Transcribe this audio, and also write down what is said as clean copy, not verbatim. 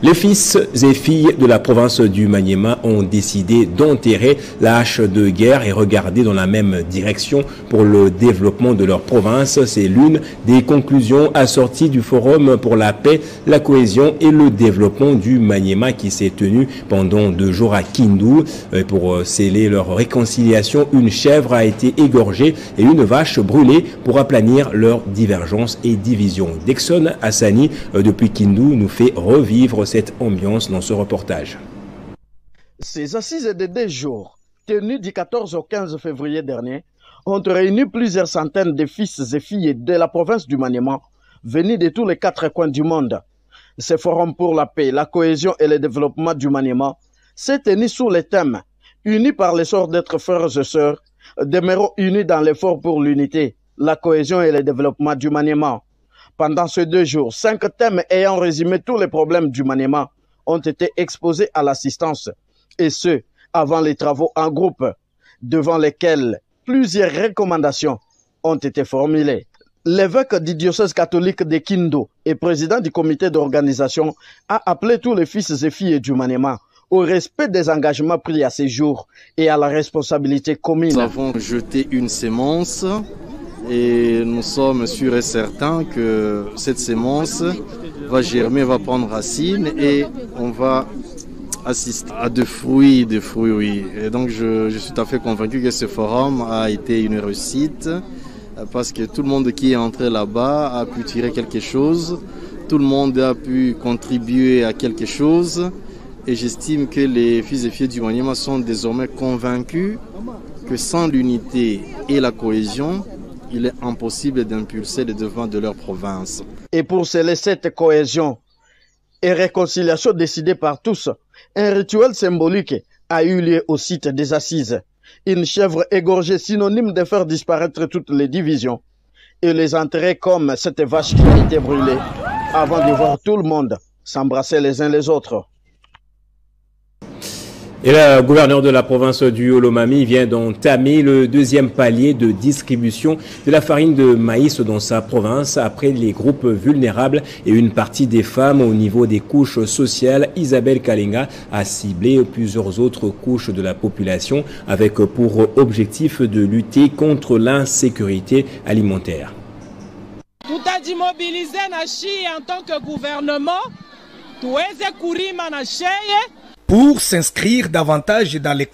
Les fils et filles de la province du Maniema ont décidé d'enterrer la hache de guerre et regarder dans la même direction pour le développement de leur province. C'est l'une des conclusions assorties du Forum pour la paix, la cohésion et le développement du Maniema qui s'est tenu pendant 2 jours à Kindu. Pour sceller leur réconciliation, une chèvre a été égorgée et une vache brûlée pour aplanir leurs divergences et divisions. Dexon Hassani, depuis Kindu, nous fait revivre cette ambiance dans ce reportage. Ces assises de 2 jours, tenues du 14 au 15 février dernier, ont réuni plusieurs centaines de fils et filles de la province du Maniema, venus de tous les 4 coins du monde. Ce forum pour la paix, la cohésion et le développement du Maniema s'est tenu sous le thème « Unis par l'essor d'être frères et sœurs, demeurons unis dans l'effort pour l'unité, la cohésion et le développement du Maniema ». Pendant ces 2 jours, 5 thèmes ayant résumé tous les problèmes du Maniema ont été exposés à l'assistance, et ce, avant les travaux en groupe, devant lesquels plusieurs recommandations ont été formulées. L'évêque du diocèse catholique de Kindu et président du comité d'organisation a appelé tous les fils et filles du Maniema au respect des engagements pris à ces jours et à la responsabilité commune. Nous avons jeté une sémence et nous sommes sûrs et certains que cette sémence va germer, va prendre racine et on va assister à des fruits, oui. Et donc je suis tout à fait convaincu que ce forum a été une réussite parce que tout le monde qui est entré là-bas a pu tirer quelque chose, tout le monde a pu contribuer à quelque chose et j'estime que les fils et filles du Maniema sont désormais convaincus que sans l'unité et la cohésion, il est impossible d'impulser le développement de leur province. Et pour sceller cette cohésion et réconciliation décidée par tous, un rituel symbolique a eu lieu au site des assises. Une chèvre égorgée synonyme de faire disparaître toutes les divisions et les enterrer comme cette vache qui a été brûlée avant de voir tout le monde s'embrasser les uns les autres. Et le gouverneur de la province du Olomami vient d'entamer le 2e palier de distribution de la farine de maïs dans sa province après les groupes vulnérables et une partie des femmes au niveau des couches sociales. Isabelle Kalenga a ciblé plusieurs autres couches de la population avec pour objectif de lutter contre l'insécurité alimentaire. Tout a dit mobiliser en tant que gouvernement, tout est courir. Pour s'inscrire davantage dans les